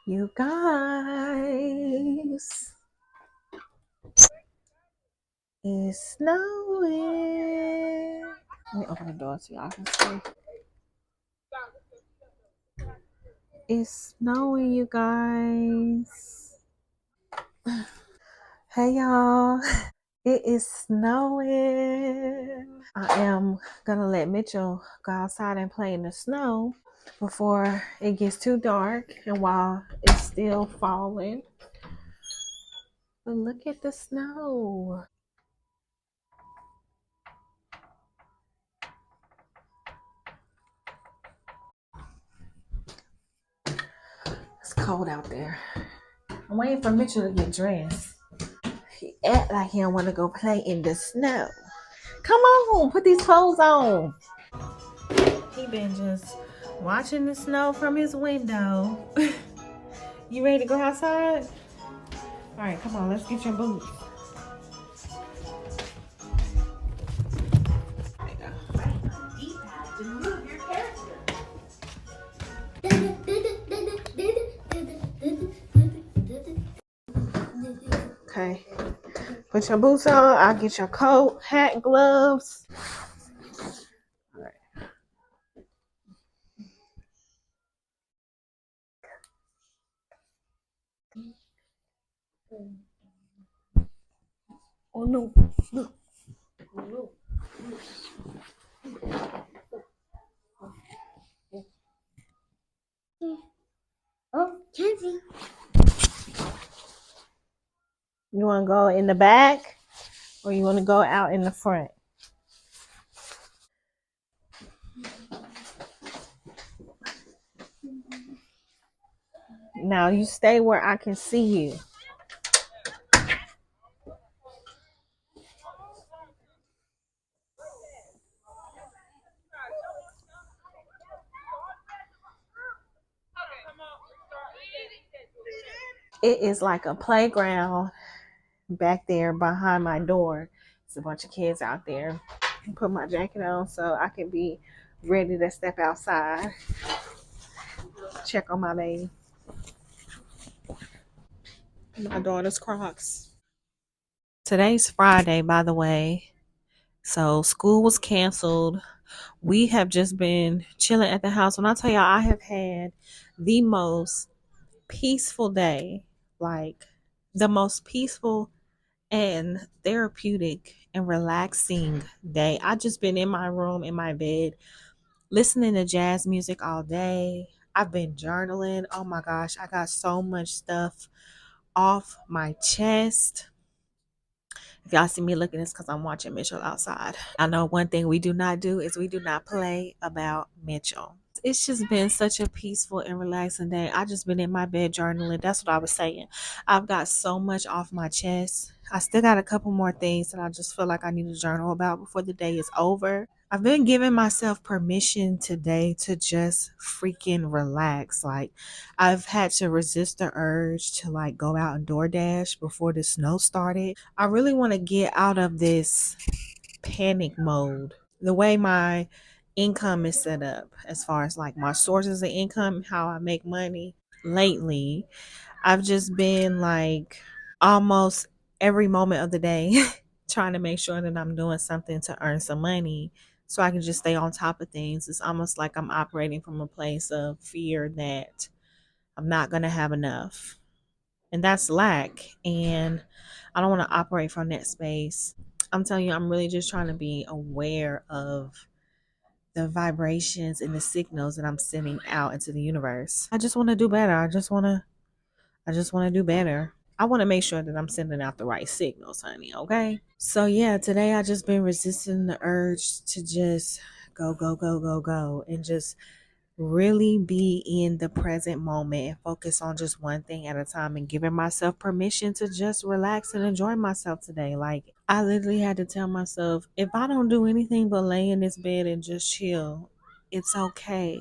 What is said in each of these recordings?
You guys, it's snowing. Let me open the door so y'all can see. It's snowing, you guys. Hey, y'all. It is snowing. I am gonna let Mitchell go outside and play in the snow before it gets too dark and while it's still falling. But look at the snow. It's cold out there. I'm waiting for Mitchell to get dressed. He act like he don't want to go play in the snow. Come on, put these clothes on. He been just watching the snow from his window. You ready to go outside? All right, come on, let's get your boots. Okay, put your boots on. I'll get your coat, hat, gloves. All right. Oh no, no, oh no. Oh, Kenzie. You want to go in the back or you want to go out in the front? Now you stay where I can see you. It is like a playground back there behind my door. It's a bunch of kids out there. Put my jacket on so I can be ready to step outside. Check on my baby. My daughter's Crocs. Today's Friday, by the way. So school was canceled. We have just been chilling at the house. When I tell y'all, I have had the most peaceful day. Like the most peaceful and therapeutic and relaxing day. I just been in my room, in my bed, listening to jazz music all day. I've been journaling. Oh my gosh, I got so much stuff off my chest. If y'all see me looking, it's because I'm watching Mitchell outside. I know one thing we do not do is we do not play about Mitchell. It's just been such a peaceful and relaxing day. I just been in my bed journaling. That's what I was saying. I've got so much off my chest. I still got a couple more things that I just feel like I need to journal about before the day is over. I've been giving myself permission today to just freaking relax. Like I've had to resist the urge to like go out and DoorDash before the snow started. I really want to get out of this panic mode. The way my income is set up, as far as like my sources of income, how I make money lately, I've just been like almost every moment of the day trying to make sure that I'm doing something to earn some money so I can just stay on top of things. It's almost like I'm operating from a place of fear that I'm not going to have enough. And that's lack. And I don't want to operate from that space. I'm telling you, I'm really just trying to be aware of the vibrations and the signals that I'm sending out into the universe. I just want to do better. I just want to do better. I want to make sure that I'm sending out the right signals, honey, okay? So yeah, today I just been resisting the urge to just go, go, go, go, go and just really be in the present moment and focus on just one thing at a time and giving myself permission to just relax and enjoy myself today. Like, I literally had to tell myself, if I don't do anything but lay in this bed and just chill, it's okay.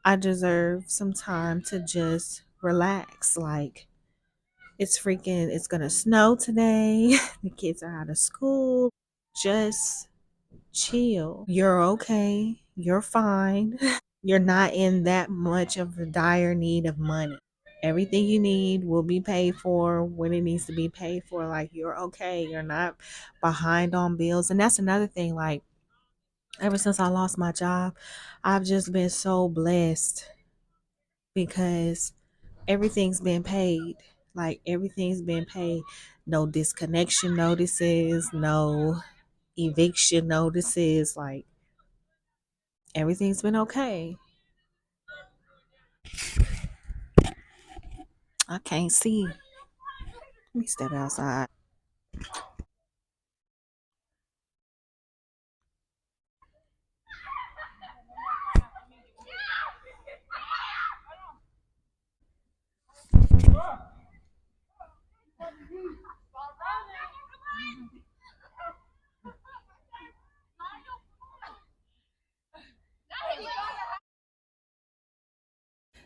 I deserve some time to just relax. Like, it's gonna snow today. The kids are out of school. Just chill. You're okay. You're fine. You're not in that much of a dire need of money. Everything you need will be paid for when it needs to be paid for. Like, you're okay. You're not behind on bills. And that's another thing. Like, ever since I lost my job, I've just been so blessed because everything's been paid. Like, everything's been paid. No disconnection notices, no eviction notices. Like, everything's been okay. I can't see. Let me step outside.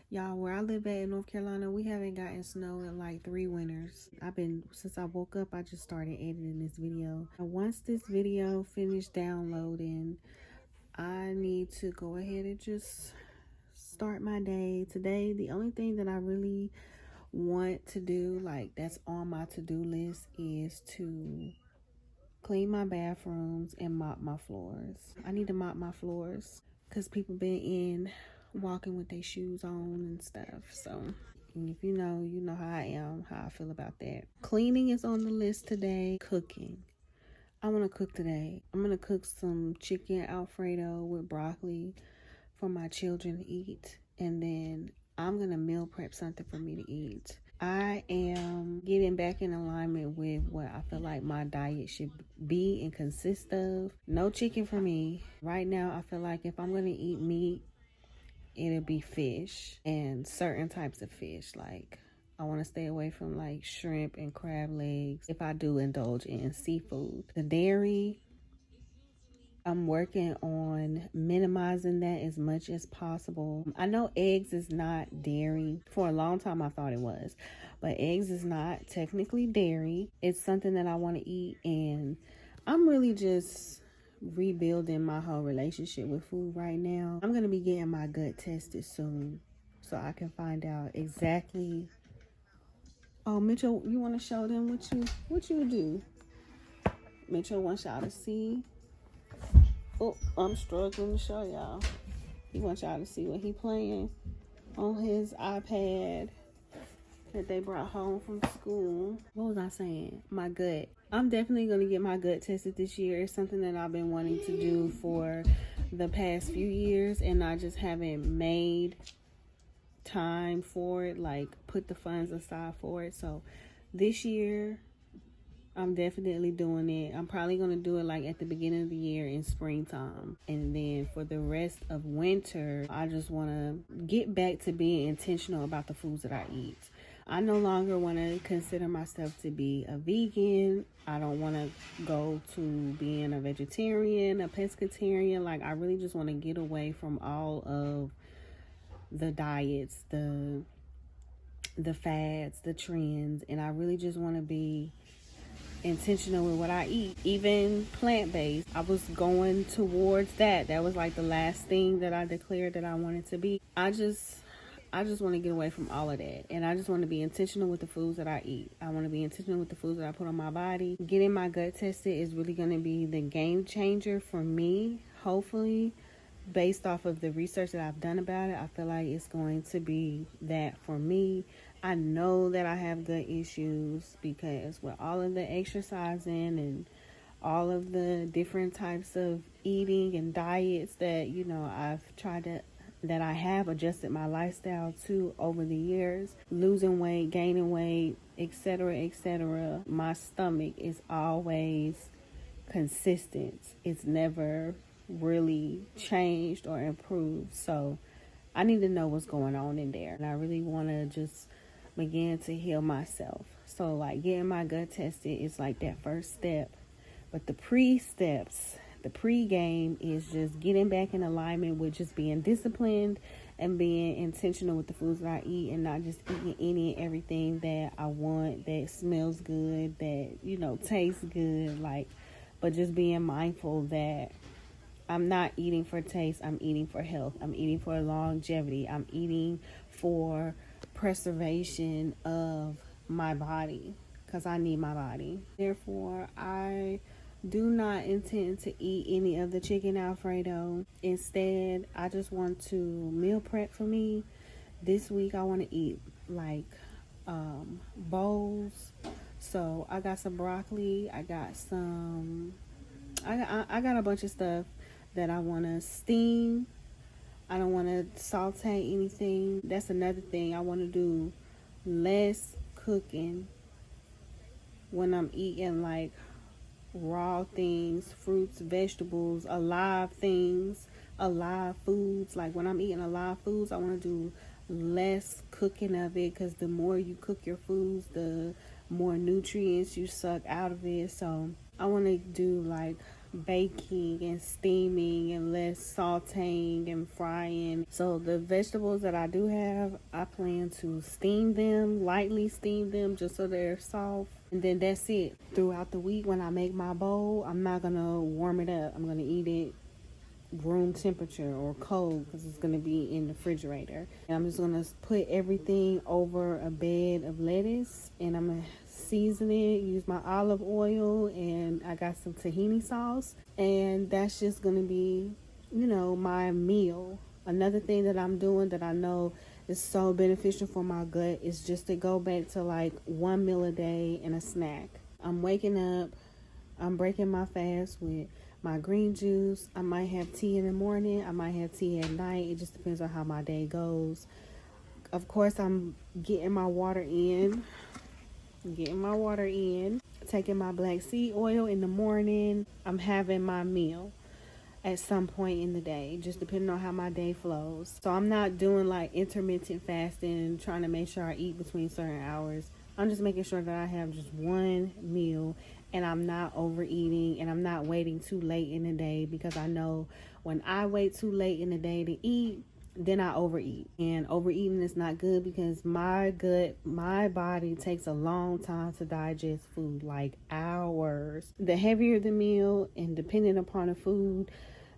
Y'all, where I live at in North Carolina, we haven't gotten snow in like 3 winters. Since I woke up, I just started editing this video. And once this video finished downloading, I need to go ahead and just start my day. Today, the only thing that I really want to do, like that's on my to-do list, is to clean my bathrooms and mop my floors. I need to mop my floors because people been in walking with their shoes on and stuff. So if you know how I am, how I feel about that. Cleaning is on the list today. Cooking. I want to cook today. I'm going to cook some chicken Alfredo with broccoli for my children to eat. And then I'm going to meal prep something for me to eat. I am getting back in alignment with what I feel like my diet should be and consist of. No chicken for me. Right now, I feel like if I'm going to eat meat, it'll be fish and certain types of fish. Like, I want to stay away from like shrimp and crab legs if I do indulge in seafood. The dairy, I'm working on minimizing that as much as possible. I know eggs is not dairy. For a long time, I thought it was. But eggs is not technically dairy. It's something that I want to eat. And I'm really just rebuilding my whole relationship with food right now. I'm going to be getting my gut tested soon so I can find out exactly. Oh, Mitchell, you want to show them what you do? Mitchell wants y'all to see. Oh, I'm struggling to show y'all. He wants y'all to see what he playing on his iPad that they brought home from school. What was I saying? My gut. I'm definitely going to get my gut tested this year. It's something that I've been wanting to do for the past few years, and I just haven't made time for it, like put the funds aside for it. So this year, I'm definitely doing it. I'm probably going to do it like at the beginning of the year in springtime. And then for the rest of winter, I just want to get back to being intentional about the foods that I eat. I no longer want to consider myself to be a vegan. I don't want to go to being a vegetarian, a pescatarian. Like, I really just want to get away from all of the diets, the fads, the trends, and I really just want to be intentional with what I eat, even plant-based. I was going towards that. That was like the last thing that I declared that I wanted to be. I just want to get away from all of that, and I just want to be intentional with the foods that I eat. I want to be intentional with the foods that I put on my body. Getting my gut tested is really going to be the game changer for me, hopefully. Based off of the research that I've done about it, I feel like it's going to be that for me. I know that I have gut issues because with all of the exercising and all of the different types of eating and diets that, that I have adjusted my lifestyle to over the years, losing weight, gaining weight, etc., my stomach is always consistent. It's never really changed or improved. So I need to know what's going on in there. And I really want to just begin to heal myself. So like getting my gut tested is like that first step. But the pre-steps, the pre-game is just getting back in alignment with just being disciplined and being intentional with the foods that I eat, and not just eating any and everything that I want, that smells good, that, you know, tastes good, like, but just being mindful that I'm not eating for taste, I'm eating for health, I'm eating for longevity, I'm eating for preservation of my body, because I need my body. Therefore, I do not intend to eat any of the chicken Alfredo. Instead, I just want to meal prep for me. This week, I want to eat like bowls. So I got some broccoli. I got some. I got a bunch of stuff that I want to steam. I don't want to saute anything. That's another thing. I want to do less cooking when I'm eating like raw things, fruits, vegetables, alive things, alive foods. Like when I'm eating alive foods, I want to do less cooking of it, because the more you cook your foods, the more nutrients you suck out of it. So I want to do like baking and steaming and less sauteing and frying. So the vegetables that I do have, I plan to steam them, lightly steam them, just so they're soft. And then that's it. Throughout the week when I make my bowl, I'm not going to warm it up. I'm going to eat it room temperature or cold, because it's going to be in the refrigerator. And I'm just going to put everything over a bed of lettuce, and I'm going to season it, use my olive oil, and I got some tahini sauce, and that's just going to be, you know, my meal. Another thing that I'm doing that I know is so beneficial for my gut is just to go back to like one meal a day and a snack. I'm waking up, I'm breaking my fast with my green juice. I might have tea in the morning, I might have tea at night. It just depends on how my day goes. Of course, I'm getting my water in, taking my black seed oil in the morning. I'm having my meal at some point in the day, just depending on how my day flows. So I'm not doing like intermittent fasting, trying to make sure I eat between certain hours. I'm just making sure that I have just one meal, and I'm not overeating, and I'm not waiting too late in the day, because I know when I wait too late in the day to eat, then I overeat. And overeating is not good, because my gut, my body takes a long time to digest food, like hours. The heavier the meal, and depending upon the food,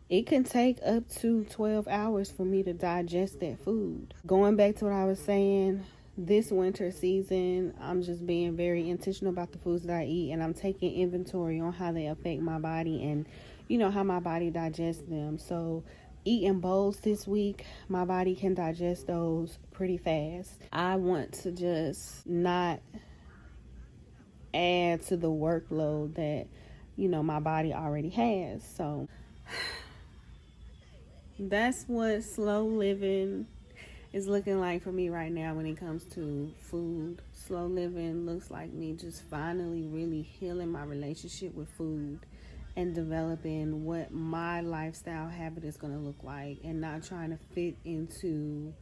it can take up to 12 hours for me to digest that food. Going back to what I was saying, this winter season, I'm just being very intentional about the foods that I eat, and I'm taking inventory on how they affect my body and, you know, how my body digests them. So eating bowls this week, my body can digest those pretty fast. I want to just not add to the workload that, you know, my body already has. So that's what slow living is looking like for me right now when it comes to food. Slow living looks like me just finally really healing my relationship with food and developing what my lifestyle habit is going to look like, and not trying to fit into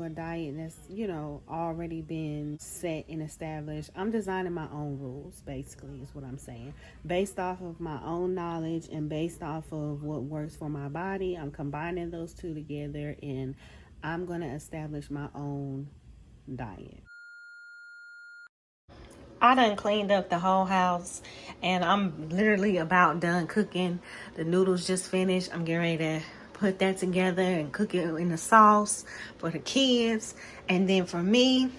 a diet that's, you know, already been set and established. I'm designing my own rules, basically, is what I'm saying, based off of my own knowledge and based off of what works for my body. I'm combining those two together, and I'm going to establish my own diet. I done cleaned up the whole house, and I'm literally about done cooking. The noodles just finished. I'm getting ready to put that together and cook it in the sauce for the kids. And then for me,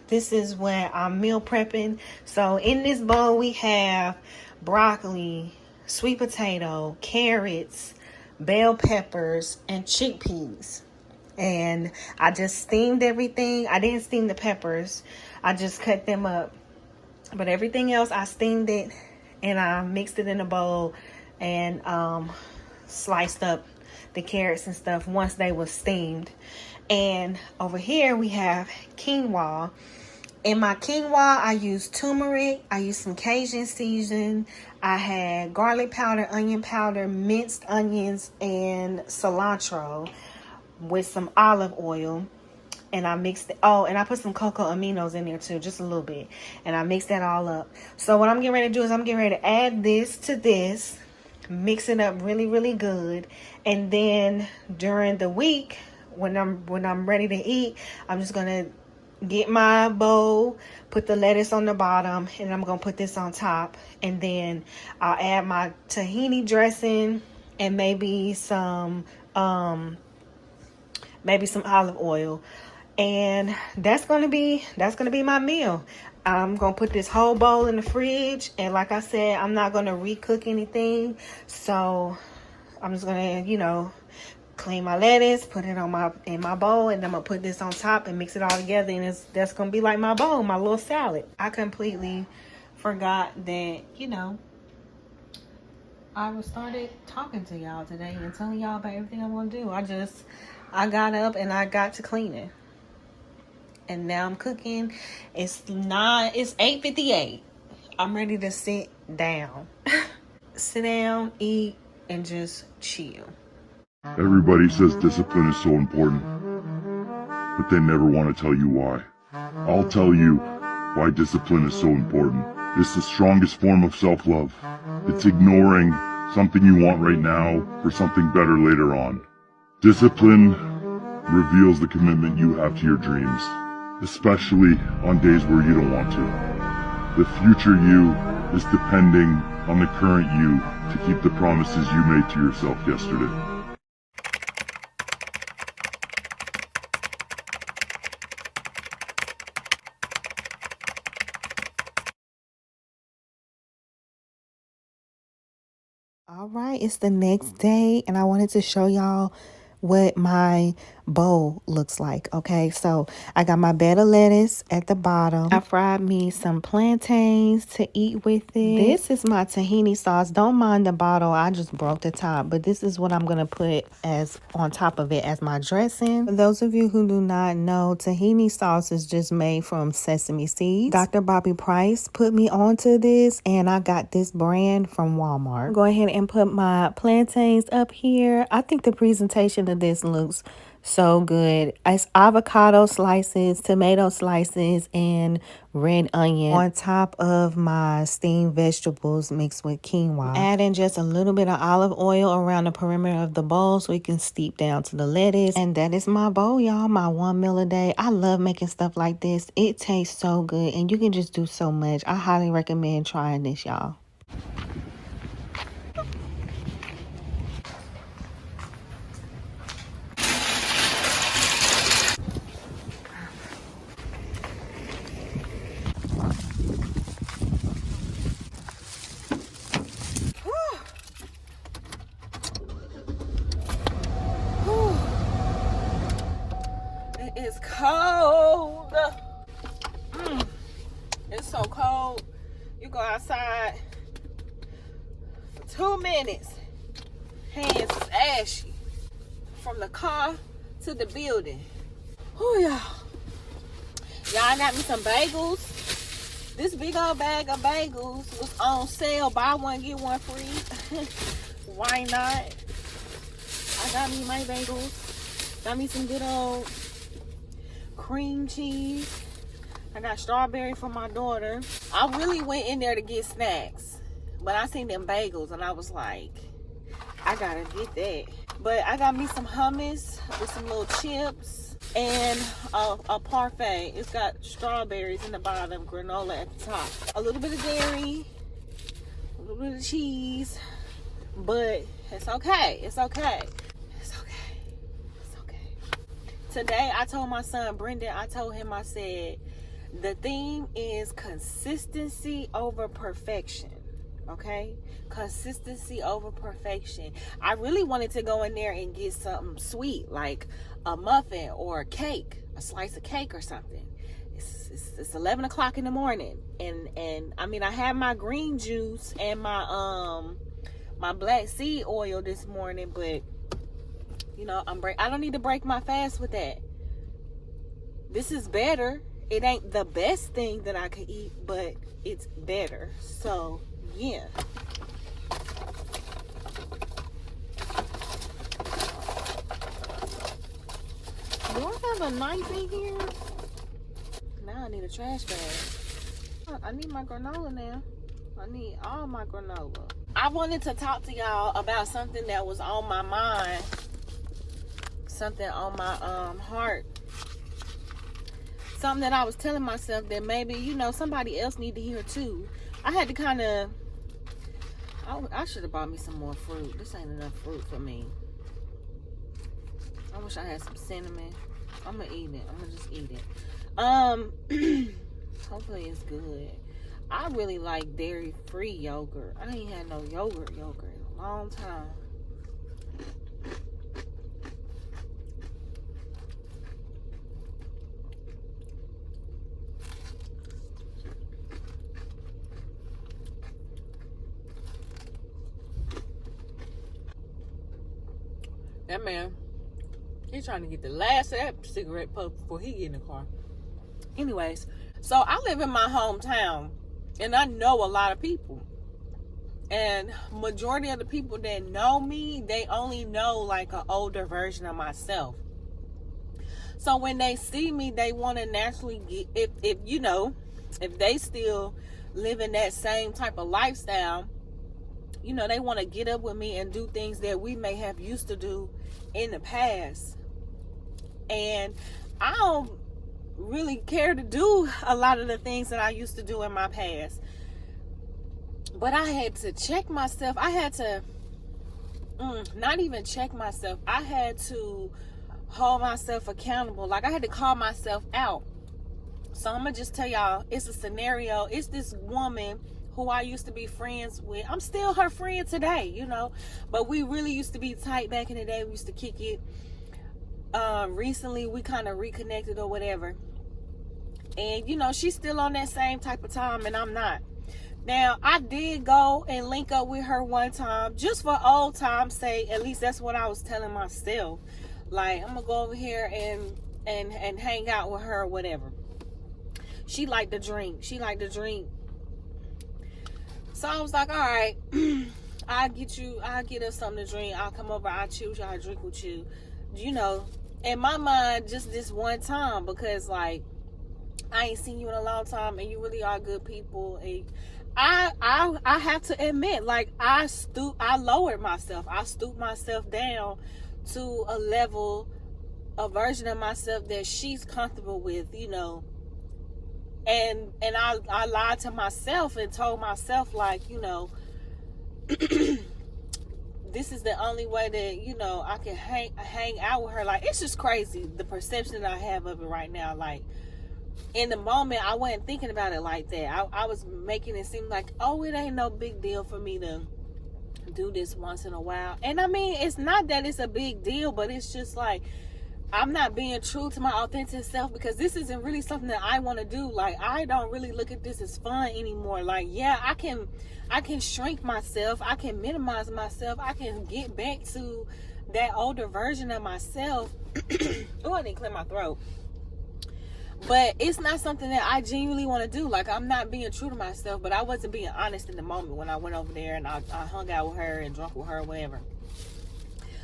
this is where I'm meal prepping. So in this bowl we have broccoli, sweet potato, carrots, bell peppers, and chickpeas. And I just steamed everything. I didn't steam the peppers. I just cut them up. But everything else, I steamed it, and I mixed it in a bowl, and sliced up the carrots and stuff once they were steamed. And over here we have quinoa. In my quinoa, I used turmeric, I used some Cajun season, I had garlic powder, onion powder, minced onions, and cilantro. with some olive oil. And I mixed it. Oh, and I put some cocoa aminos in there too, just a little bit. And I mixed that all up. So what I'm getting ready to do is I'm getting ready to add this to this, mix it up really, really good. And then during the week, when I'm ready to eat, I'm just gonna get my bowl, put the lettuce on the bottom, and I'm gonna put this on top. And then I'll add my tahini dressing and maybe some olive oil. And that's gonna be my meal. I'm gonna put this whole bowl in the fridge, and like I said, I'm not gonna recook anything. So I'm just gonna, clean my lettuce, put it on in my bowl, and I'm gonna put this on top and mix it all together, and that's gonna be like my bowl, my little salad. I completely forgot that, I started talking to y'all today and telling y'all about everything I'm gonna do. I got up and I got to cleaning. And now I'm cooking. It's 8:58. I'm ready to sit down. Sit down, eat, and just chill. Everybody says discipline is so important, but they never want to tell you why. I'll tell you why discipline is so important. It's the strongest form of self-love. It's ignoring something you want right now for something better later on. Discipline reveals the commitment you have to your dreams, especially on days where you don't want to. The future you is depending on the current you to keep the promises you made to yourself yesterday. All right, it's the next day, and I wanted to show y'all what my bowl looks like. Okay, so I got my bed of lettuce at the bottom. I fried me some plantains to eat with it. This is my tahini sauce. Don't mind the bottle, I just broke the top, but this is what I'm gonna put as on top of it as my dressing. For those of you who do not know, tahini sauce is just made from sesame seeds. Dr. Bobby Price put me onto this, and I got this brand from Walmart. Go ahead and put my plantains up here. I think the presentation of this looks so good. It's avocado slices, tomato slices, and red onion on top of my steamed vegetables mixed with quinoa. Adding just a little bit of olive oil around the perimeter of the bowl so it can steep down to the lettuce. And that is my bowl, y'all. My 1 meal a day. I love making stuff like this. It tastes so good, and you can just do so much. I highly recommend trying this, y'all. It's cold. It's so cold. You go outside for 2 minutes, hands is ashy from the car to the building. Oh, y'all got me some bagels. This big old bag of bagels was on sale. Buy one, get one free. Why not? I got me my bagels. Got me some good old cream cheese. I got strawberry for my daughter. I really went in there to get snacks, but I seen them bagels and I was like, I gotta get that. But I got me some hummus with some little chips and a parfait. It's got strawberries in the bottom, granola at the top. A little bit of dairy, a little bit of cheese, but it's okay. It's okay. It's okay. It's okay. Today, I told my son, Brendan, I said, the theme is consistency over perfection. Okay? Consistency over perfection. I really wanted to go in there and get something sweet, like a muffin or a cake, a slice of cake or something. It's 11 o'clock in the morning. And I mean, I had my green juice and my black seed oil this morning, but I don't need to break my fast with that. This is better. It ain't the best thing that I could eat, but it's better. So, yeah. have a knife in here? Now I need a trash bag. I need my granola now. I need all my granola. I wanted to talk to y'all about something that was on my mind. Something on my heart. Something that I was telling myself that maybe, you know, somebody else need to hear too. I had to kind of... I should have bought me some more fruit. This ain't enough fruit for me. I wish I had some cinnamon. I'm gonna eat it. I'm gonna just eat it. Hopefully it's good. I really like dairy-free yogurt. I ain't had no yogurt in a long time. That man, he's trying to get the last of that cigarette puff before he get in the car. Anyways, so I live in my hometown, and I know a lot of people. And majority of the people that know me, they only know like an older version of myself. So when they see me, they want to naturally get, if you know, if they still live in that same type of lifestyle, you know, they want to get up with me and do things that we may have used to do in the past. And I don't really care to do a lot of the things that I used to do in my past. But I had to check myself. I had to not even check myself. I had to hold myself accountable. Like, I had to call myself out. So I'm going to just tell y'all, it's a scenario. It's this woman who I used to be friends with. I'm still her friend today, you know. But we really used to be tight back in the day. We used to kick it. Recently, we kind of reconnected or whatever. And, you know, she's still on that same type of time, and I'm not. Now, I did go and link up with her one time, just for old time's sake. At least that's what I was telling myself. Like, I'm going to go over here and hang out with her or whatever. She liked to drink. So I was like, all right, I'll get us something to drink. I'll come over, I'll chill with you, I'll drink with you. You know, in my mind, just this one time, because like, I ain't seen you in a long time, and you really are good people. And I have to admit, like, I lowered myself. I stooped myself down to a level, a version of myself that she's comfortable with, you know. And I lied to myself and told myself, like, you know, this is the only way that, you know, I can hang out with her. Like, it's just crazy, the perception that I have of it right now. Like, in the moment, I wasn't thinking about it like that. I was making it seem like, oh, it ain't no big deal for me to do this once in a while. And I mean, it's not that it's a big deal, but it's just like, I'm not being true to my authentic self, because this isn't really something that I want to do. Like, I don't really look at this as fun anymore. Like, yeah, I can shrink myself. I can minimize myself. I can get back to that older version of myself. Oh, I didn't clear my throat. But it's not something that I genuinely want to do. Like, I'm not being true to myself, but I wasn't being honest in the moment when I went over there and I hung out with her and drunk with her or whatever.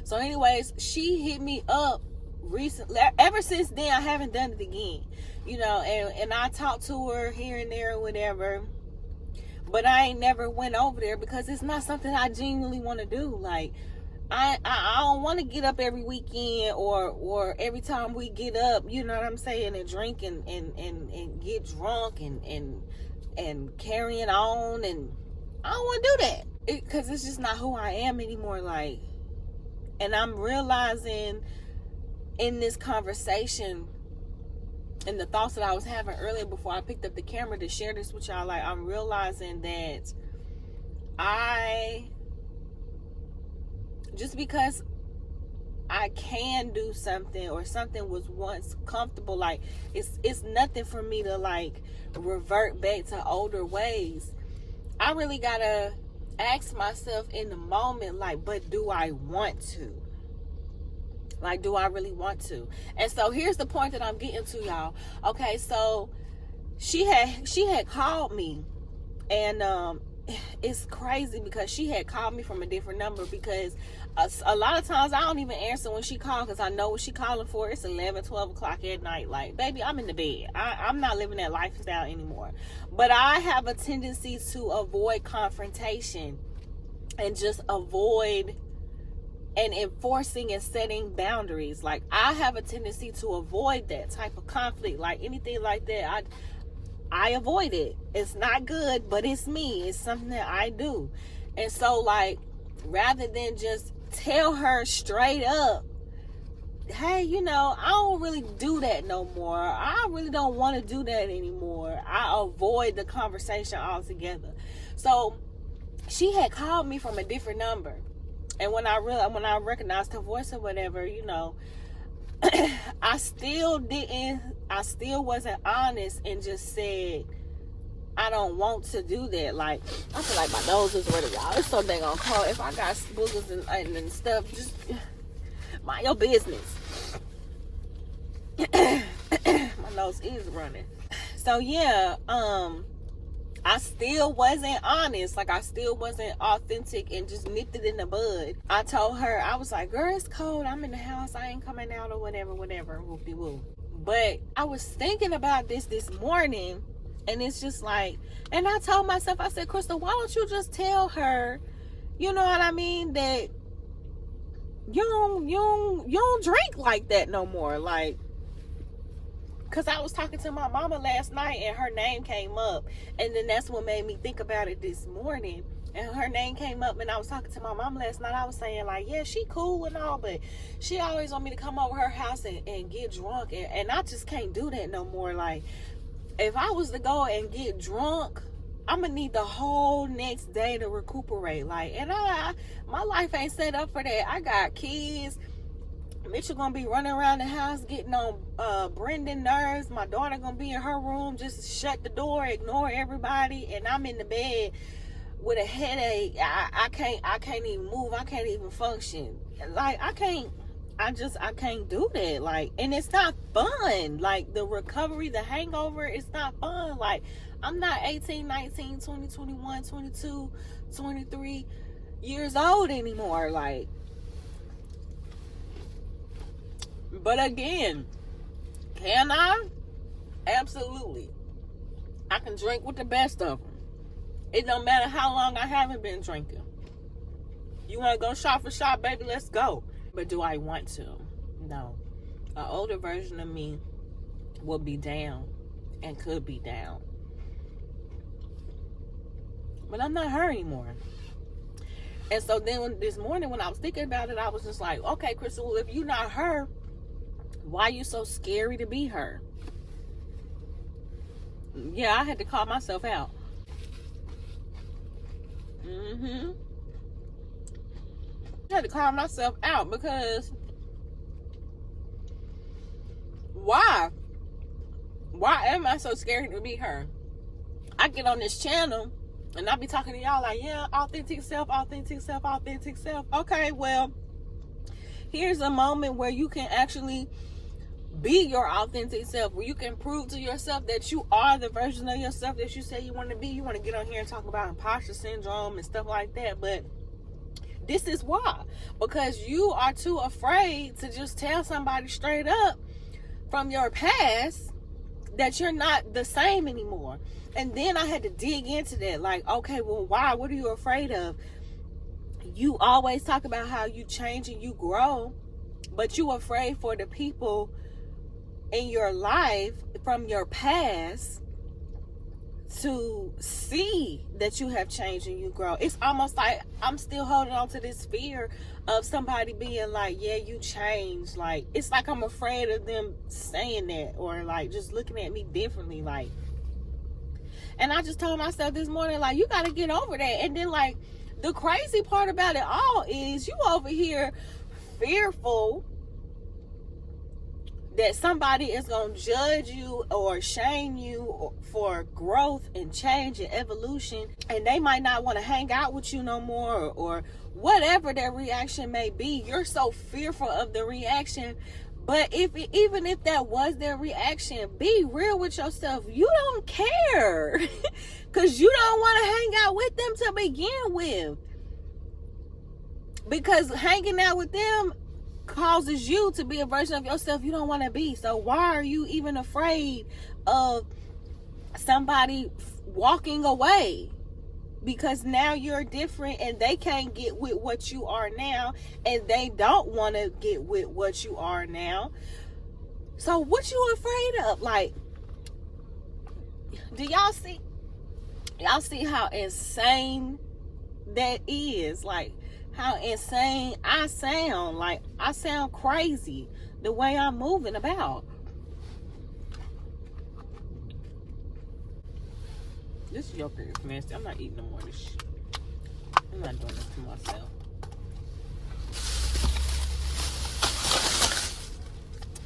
So anyways, she hit me up recently. Ever since then, I haven't done it again, you know, and I talked to her here and there or whatever, but I ain't never went over there because it's not something I genuinely want to do. Like, I don't want to get up every weekend or every time we get up, you know what I'm saying, and drink and get drunk and carrying on, and I don't want to do that because it's just not who I am anymore. Like, and I'm realizing in this conversation and the thoughts that I was having earlier before I picked up the camera to share this with y'all, like, I'm realizing that just because I can do something or something was once comfortable, like, it's nothing for me to like revert back to older ways. I really gotta ask myself in the moment, like, but do I want to? Like, do I really want to? And so here's the point that I'm getting to, y'all. Okay, so she had called me, and it's crazy because she had called me from a different number, because a lot of times I don't even answer when she called because I know what she calling for. It's 11, 12 o'clock at night. Like, baby, I'm in the bed. I'm not living that lifestyle anymore. But I have a tendency to avoid confrontation and just avoid and enforcing and setting boundaries. Like, I have a tendency to avoid that type of conflict. Like, anything like that, I avoid it. It's not good, but it's me. It's something that I do. And so, like, rather than just tell her straight up, hey, you know, I don't really do that no more. I really don't want to do that anymore. I avoid the conversation altogether. So she had called me from a different number. And when I recognized her voice or whatever, you know, I still wasn't honest and just said, I don't want to do that. Like, I feel like my nose is ready, y'all. It's so dang on cold. If I got boogers and stuff, just mind your business. My nose is running. So yeah, I still wasn't honest. Like, I still wasn't authentic and just nipped it in the bud. I told her, I was like, girl, it's cold. I'm in the house. I ain't coming out or whatever. Whoop-de-whoop. But I was thinking about this morning, and it's just like, and I told myself, I said, Crystal, why don't you just tell her, you know what I mean, that you don't drink like that no more. Like, because I was talking to my mama last night and her name came up, and then that's what made me think about it this morning. And her name came up, and I was talking to my mom last night. I was saying, like, yeah, she cool and all, but she always want me to come over her house and get drunk, and I just can't do that no more. Like, if I was to go and get drunk, I'm gonna need the whole next day to recuperate. Like, and my life ain't set up for that. I got kids. Mitchell gonna be running around the house getting on Brendan nerves. My daughter gonna be in her room, just shut the door, ignore everybody, and I'm in the bed with a headache. I can't even move. I can't even function. Like, I can't do that. Like, and it's not fun. Like, the recovery, the hangover, it's not fun. Like, I'm not 18, 19, 20, 21, 22, 23 years old anymore. Like, but again, can I? Absolutely. I can drink with the best of them. It don't matter how long I haven't been drinking. You want to go shot for shot, baby? Let's go. But do I want to? No. An older version of me will be down and could be down. But I'm not her anymore. And so then this morning when I was thinking about it, I was just like, okay, Crystal, if you're not her, why are you so scary to be her? Yeah, I had to call myself out. I had to call myself out because why am I so scared to be her? I get on this channel and I be talking to y'all like, yeah, authentic self. Okay, well, here's a moment where you can actually be your authentic self, where you can prove to yourself that you are the version of yourself that you say you want to be. You want to get on here and talk about imposter syndrome and stuff like that, but this is why. Because you are too afraid to just tell somebody straight up from your past that you're not the same anymore. And then I had to dig into that. Like, okay, well, why? What are you afraid of? You always talk about how you change and you grow, but you afraid for the people in your life from your past to see that you have changed and you grow. It's almost like I'm still holding on to this fear of somebody being like, yeah, you changed. Like, it's like I'm afraid of them saying that or like just looking at me differently. Like, and I just told myself this morning, like, you got to get over that. And then, like, the crazy part about it all is you over here fearful that somebody is going to judge you or shame you for growth and change and evolution, and they might not want to hang out with you no more, or whatever their reaction may be. You're so fearful of the reaction, But even if that was their reaction, be real with yourself. You don't care because you don't want to hang out with them to begin with. Because hanging out with them causes you to be a version of yourself you don't want to be. So why are you even afraid of somebody walking away? Because now you're different and they can't get with what you are now, and they don't want to get with what you are now. So what you afraid of? Like, do y'all see how insane that is? Like, how insane I sound. Like, I sound crazy the way I'm moving about. This yogurt is nasty. I'm not eating no more of this shit. I'm not doing this to myself.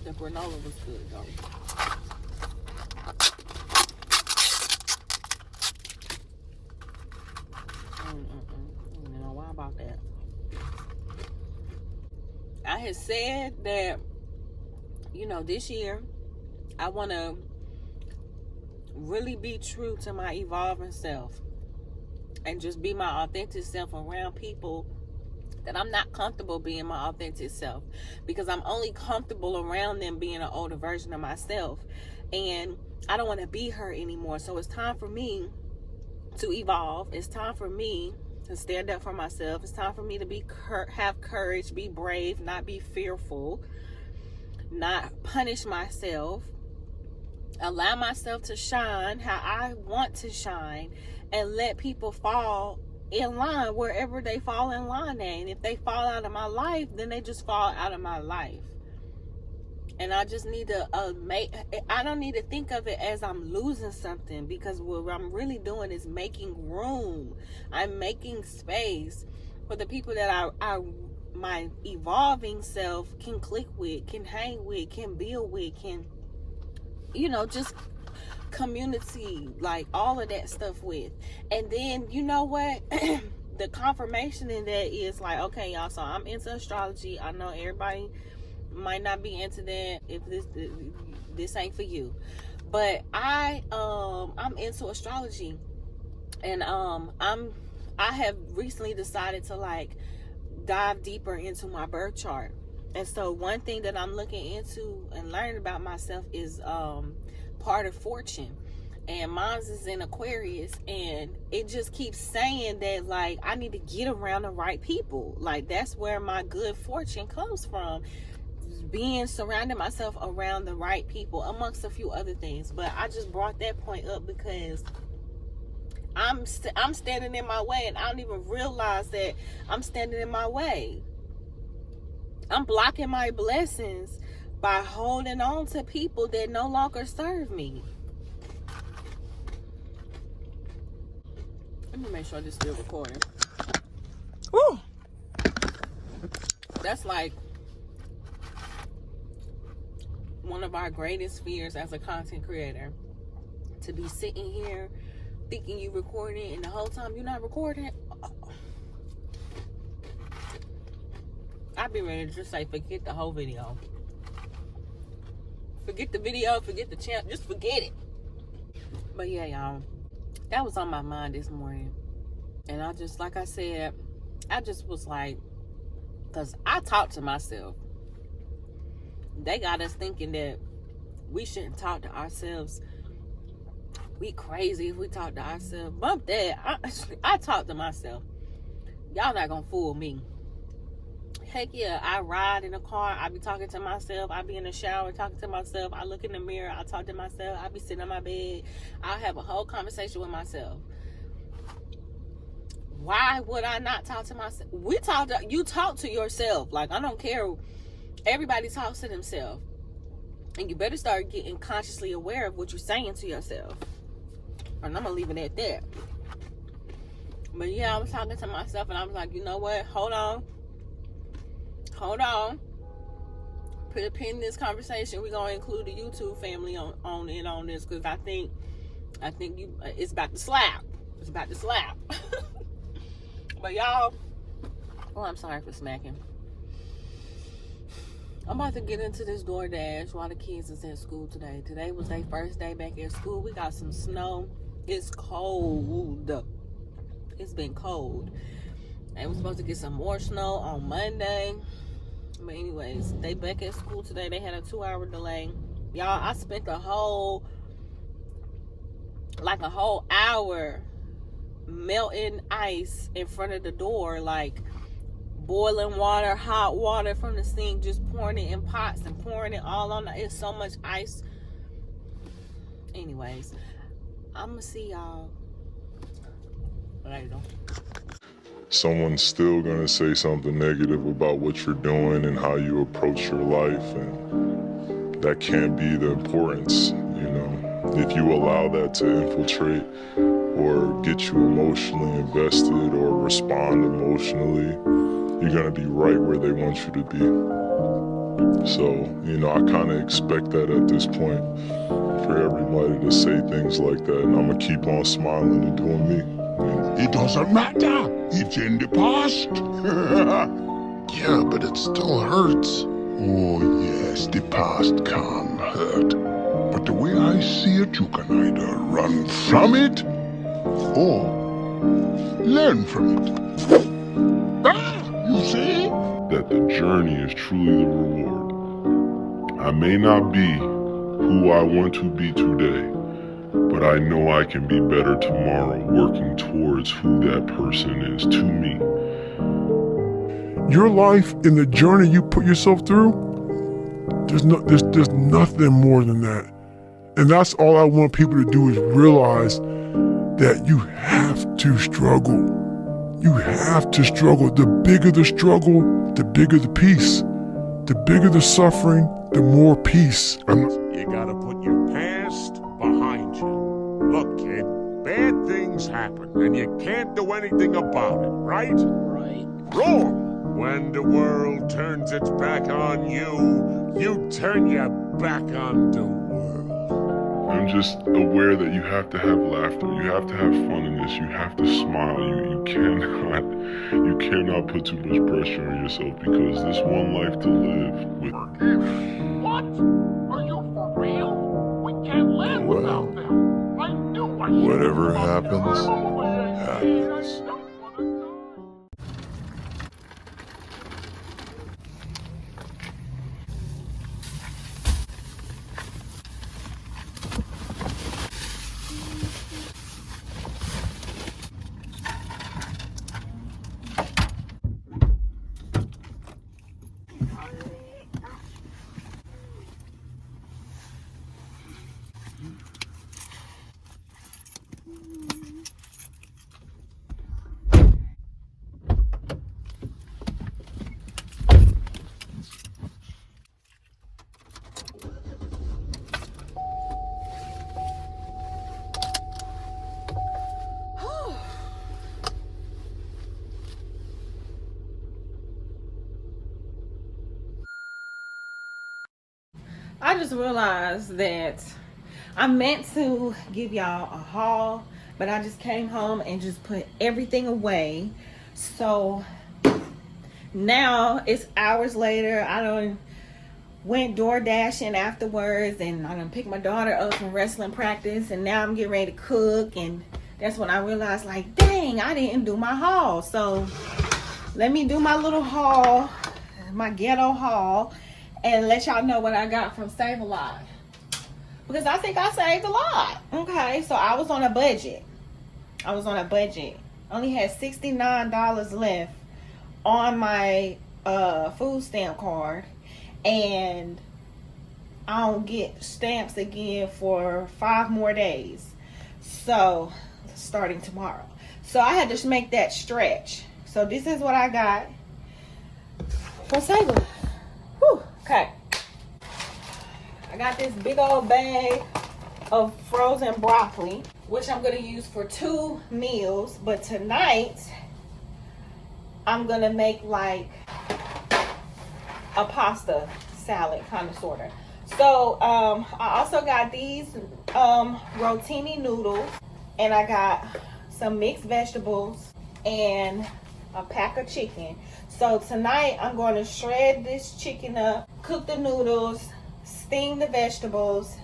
The granola was good though. I don't know why about that. I had said that, you know, this year I want to really be true to my evolving self and just be my authentic self around people that I'm not comfortable being my authentic self, because I'm only comfortable around them being an older version of myself, and I don't want to be her anymore. So it's time for me to evolve. It's time for me to stand up for myself. It's time for me to have courage, be brave, not be fearful, not punish myself, allow myself to shine how I want to shine, and let people fall in line wherever they fall in line at. And if they fall out of my life, then they just fall out of my life. And I just need to I don't need to think of it as I'm losing something, because what I'm really doing is making room. I'm making space for the people that my evolving self can click with, can hang with, can build with, can, you know, just community, like all of that stuff with. And then, you know what? The confirmation in that is like, okay, y'all, so I'm into astrology. I know everybody might not be into that if this ain't for you, but I'm into astrology, and I have recently decided to like dive deeper into my birth chart. And so one thing that I'm looking into and learning about myself is part of fortune, and mine's is in Aquarius, and it just keeps saying that like I need to get around the right people. Like, that's where my good fortune comes from, being surrounding myself around the right people, amongst a few other things. But I just brought that point up because I'm standing in my way, and I don't even realize that I'm standing in my way. I'm blocking my blessings by holding on to people that no longer serve me. Let me make sure this is still recording. Woo. That's like one of our greatest fears as a content creator, to be sitting here thinking you recording, and the whole time you're not recording. I'd be ready to just say, forget the whole video. Forget the video, forget the channel, just forget it. But yeah, y'all, that was on my mind this morning. And I just, like I said, I just was like, because I talk to myself. They got us thinking that we shouldn't talk to ourselves. We crazy if we talk to ourselves. Bump that. I talk to myself. Y'all not gonna fool me. Heck yeah, I ride in a car, I be talking to myself. I be in the shower talking to myself. I look in the mirror, I talk to myself. I be sitting on my bed, I have a whole conversation with myself. Why would I not talk to myself? You talk to yourself. Like, I don't care. Everybody talks to themselves. And you better start getting consciously aware of what you're saying to yourself. And I'm gonna leave it at that. But yeah, I was talking to myself, and I was like, you know what? Hold on. Put a pin in this conversation. We're gonna include the YouTube family on this, because I think it's about to slap. It's about to slap. But y'all, oh, I'm sorry for smacking. I'm about to get into this DoorDash while the kids is in school today. Today was their first day back at school. We got some snow. It's cold. It's been cold. And we're supposed to get some more snow on Monday. But anyways, they back at school today. They had a 2-hour delay. Y'all, I spent a whole hour melting ice in front of the door, like boiling water, hot water from the sink, just pouring it in pots and pouring it all on. It's so much ice. Anyways, I'm gonna see y'all later. Someone's still gonna say something negative about what you're doing and how you approach your life, and that can't be the importance, you know. If you allow that to infiltrate or get you emotionally invested or respond emotionally, you're gonna be right where they want you to be. So, you know, I kind of expect that at this point for everybody to say things like that, and I'm gonna keep on smiling and doing me. It doesn't matter. It's in the past. Yeah, but it still hurts. Oh yes, the past can hurt. But the way I see it, you can either run from it or learn from it. Ah, you see? That the journey is truly the reward. I may not be who I want to be today, but I know I can be better tomorrow, working towards who that person is to me. Your life and the journey you put yourself through, there's nothing more than that. And that's all I want people to do, is realize that you have to struggle. You have to struggle. The bigger the struggle, the bigger the peace. The bigger the suffering, the more peace. You gotta put your past behind you. Look, kid, bad things happen, and you can't do anything about it, right? Right. Wrong! When the world turns its back on you, you turn your back on the world. I'm just aware that you have to have laughter, you have to have fun in this, you have to smile, you cannot put too much pressure on yourself, because this one life to live with. What? Are you for real? We can't live without them. I knew I should. Whatever happens, happens. I just realized that I meant to give y'all a haul, but I just came home and just put everything away. So now it's hours later. I done went door dashing afterwards, and I done picked my daughter up from wrestling practice, and now I'm getting ready to cook, and that's when I realized, like, dang, I didn't do my haul. So let me do my little haul, my ghetto haul, and let y'all know what I got from Save a Lot, because I think I saved a lot. Okay, so I was on a budget. Only had $69 left on my food stamp card, and I don't get stamps again for 5 more days, so starting tomorrow. So I had to make that stretch. So this is what I got for Save a Lot. Whew. Okay, I got this big old bag of frozen broccoli, which I'm gonna use for 2 meals, but tonight I'm gonna make like a pasta salad, kind of, sort of. So I also got these rotini noodles, and I got some mixed vegetables and a pack of chicken. So tonight I'm going to shred this chicken up, cook the noodles, steam the vegetables,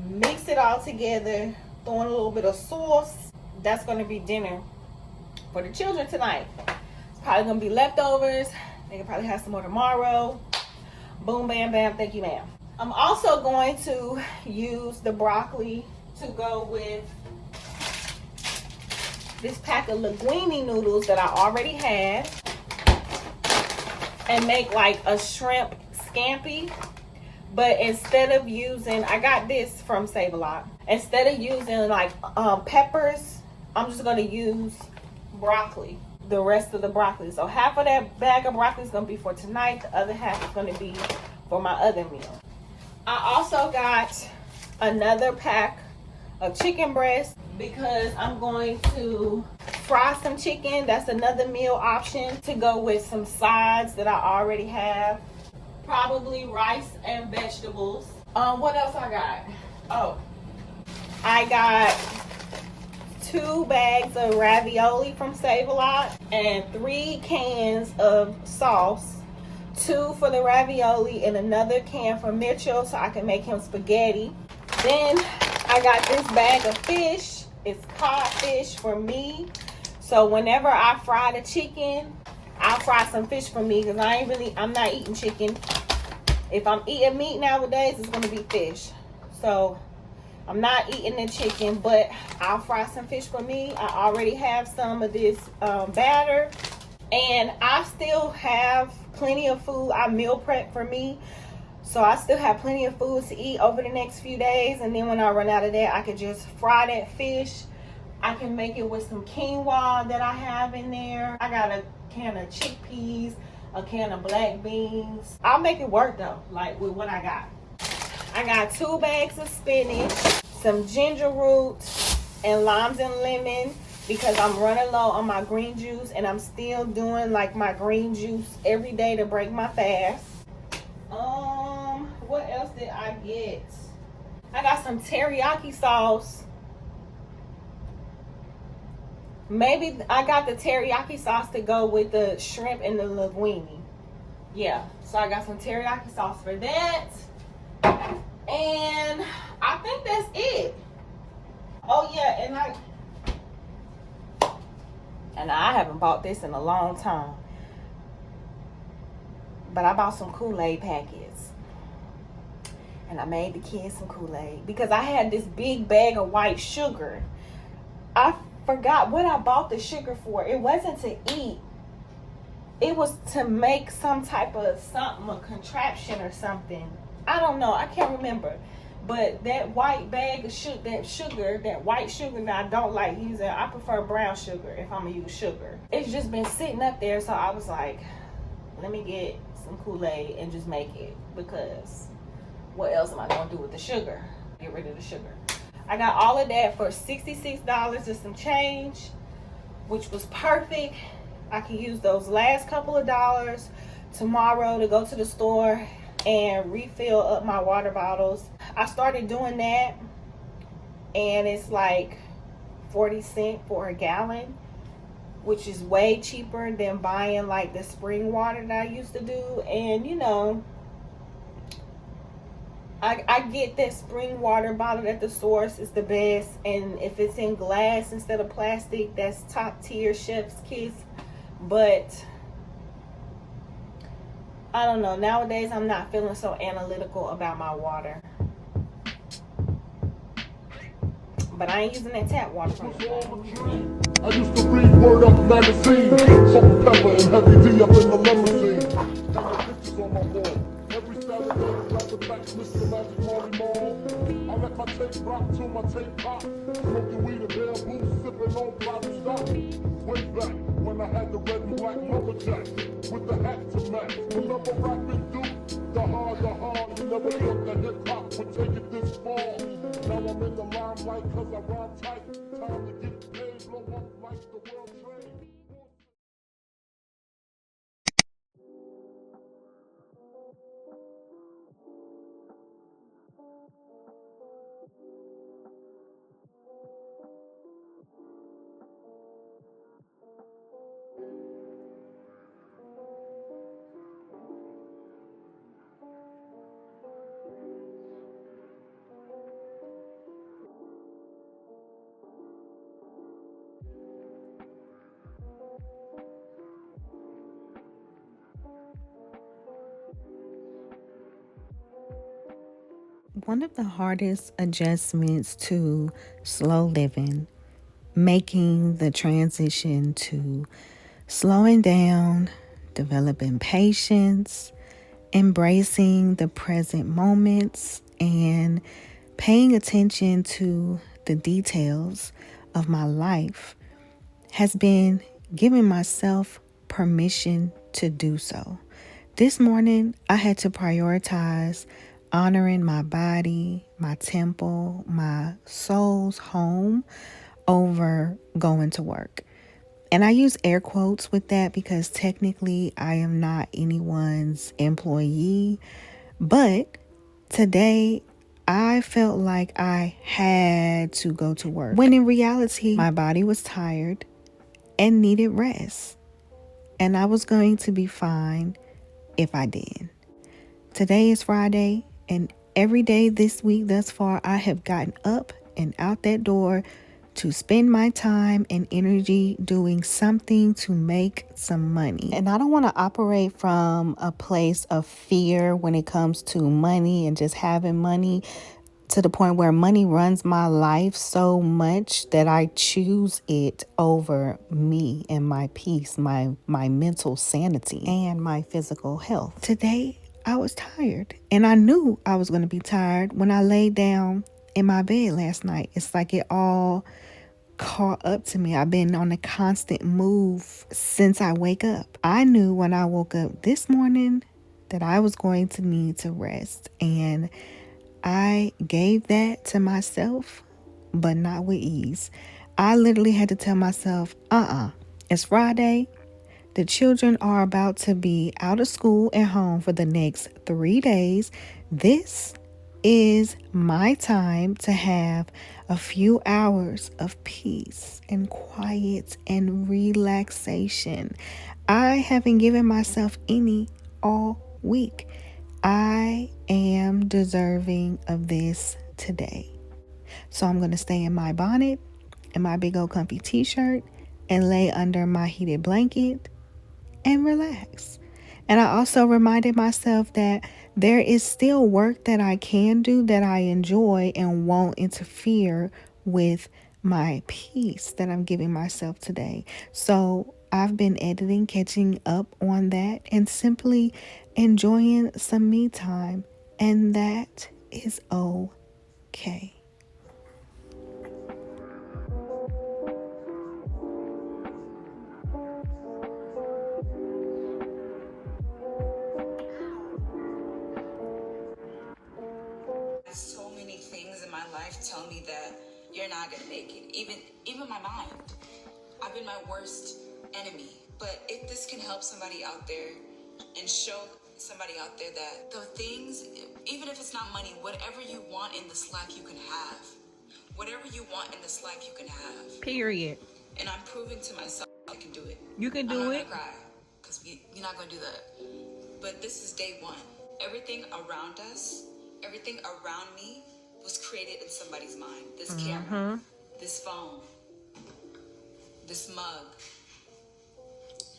mix it all together, throw in a little bit of sauce. That's going to be dinner for the children tonight. It's probably going to be leftovers. They can probably have some more tomorrow. Boom, bam, bam, thank you, ma'am. I'm also going to use the broccoli to go with this pack of linguine noodles that I already had and make like a shrimp scampi. But instead of using, I got this from Save A Lot. Instead of using like peppers, I'm just gonna use broccoli, the rest of the broccoli. So half of that bag of broccoli is gonna be for tonight. The other half is gonna be for my other meal. I also got another pack of chicken breast because I'm going to fry some chicken. That's another meal option to go with some sides that I already have. Probably rice and vegetables. What else I got? Oh, I got 2 bags of ravioli from Save A Lot and 3 cans of sauce. 2 for the ravioli and another can for Mitchell so I can make him spaghetti. Then I got this bag of fish. It's codfish for me. So whenever I fry the chicken, I'll fry some fish for me because I'm not eating chicken. If I'm eating meat nowadays, it's gonna be fish. So I'm not eating the chicken, but I'll fry some fish for me. I already have some of this batter, and I still have plenty of food. I meal prep for me, so I still have plenty of food to eat over the next few days. And then when I run out of that, I can just fry that fish. I can make it with some quinoa that I have in there. I got a can of chickpeas, a can of black beans. I'll make it work though, like with what I got. I got 2 bags of spinach, some ginger root, and limes and lemon because I'm running low on my green juice, and I'm still doing like my green juice every day to break my fast. What else did I get? I got some teriyaki sauce. Maybe I got the teriyaki sauce to go with the shrimp and the linguine. Yeah, so I got some teriyaki sauce for that. And I think that's it. Oh yeah, and I haven't bought this in a long time. But I bought some Kool-Aid packets. And I made the kids some Kool-Aid because I had this big bag of white sugar. I forgot what I bought the sugar for. It wasn't to eat. It was to make some type of something, a contraption or something. I don't know. I can't remember. But that white bag of sugar, that white sugar that I don't like using, I prefer brown sugar if I'm going to use sugar. It's just been sitting up there, so I was like, let me get some Kool-Aid and just make it, because what else am I going to do with the sugar? Get rid of the sugar. I got all of that for $66 and some change, which was perfect. I can use those last couple of dollars tomorrow to go to the store and refill up my water bottles. I started doing that, and it's like 40 cents for a gallon, which is way cheaper than buying like the spring water that I used to do. And you know, I get that spring water bottle at the source is the best, and if it's in glass instead of plastic, that's top tier, chef's kiss. But I don't know, nowadays I'm not feeling so analytical about my water. But I ain't using that tap water from the I used to read Word Up magazine, salt and pepper and heavy D up in the limousine. Hanging pictures on my wall. Every Saturday, grab the back, Mr. Magic Marley Marl. I let my tape rock till my tape pop. Smoking weed and bamboo, sipping on bottle stock. Way back when I had the red and black lumberjack with the hat to match. Remember rapping Duke? The hard, you never thought that hip hop would take it this far. Now I'm in the limelight cause I rhyme tight. Time to get paid, blow up like the world trade. One of the hardest adjustments to slow living, making the transition to slowing down, developing patience, embracing the present moments, and paying attention to the details of my life has been giving myself permission to do so. This morning, I had to prioritize honoring my body, my temple, my soul's home over going to work. And I use air quotes with that because technically I am not anyone's employee. But today I felt like I had to go to work, when in reality, my body was tired and needed rest. And I was going to be fine if I did. Today is Friday, and every day this week thus far, I have gotten up and out that door to spend my time and energy doing something to make some money. And I don't want to operate from a place of fear when it comes to money and just having money, to the point where money runs my life so much that I choose it over me and my peace, my mental sanity, and my physical health. Today, I was tired, and I knew I was going to be tired when I laid down in my bed last night. It's like it all caught up to me. I've been on a constant move since I wake up. I knew when I woke up this morning that I was going to need to rest, and I gave that to myself, but not with ease. I literally had to tell myself, it's Friday. The children are about to be out of school and home for the next 3 days. This is my time to have a few hours of peace and quiet and relaxation. I haven't given myself any all week. I am deserving of this today. So I'm going to stay in my bonnet and my big old comfy t-shirt and lay under my heated blanket and relax. And I also reminded myself that there is still work that I can do that I enjoy and won't interfere with my peace that I'm giving myself today. So I've been editing, catching up on that, and simply enjoying some me time. And that is okay. So many things in my life tell me that you're not gonna make it. Even my mind. I've been my worst enemy. But if this can help somebody out there and show somebody out there that the things, even if it's not money, whatever you want in this life you can have. Whatever you want in this life you can have. Period. And I'm proving to myself I can do it. You can do I'm not it. gonna cry, because you're not gonna do that. But this is day one. Everything around us, everything around me was created in somebody's mind. This camera, this phone, this mug,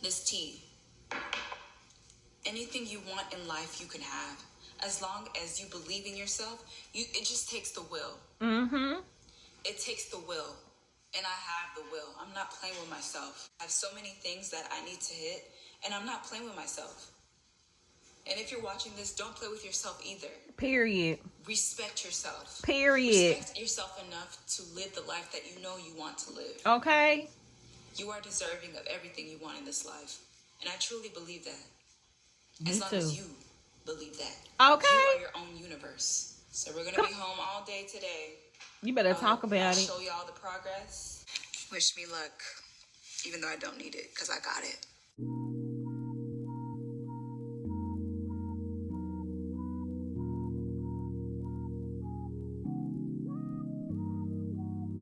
this tea. Anything you want in life you can have. As long as you believe in yourself, it just takes the will. It takes the will. And I have the will. I'm not playing with myself. I have so many things that I need to hit, and I'm not playing with myself. And if you're watching this, don't play with yourself either. Period. Respect yourself. Period. Respect yourself enough to live the life that you know you want to live. Okay. You are deserving of everything you want in this life. And I truly believe that. Me as long too. as you believe that. Okay. You are your own universe. So we're going to be home all day today. You better talk about I'll it. show y'all the progress. Wish me luck, even though I don't need it, because I got it.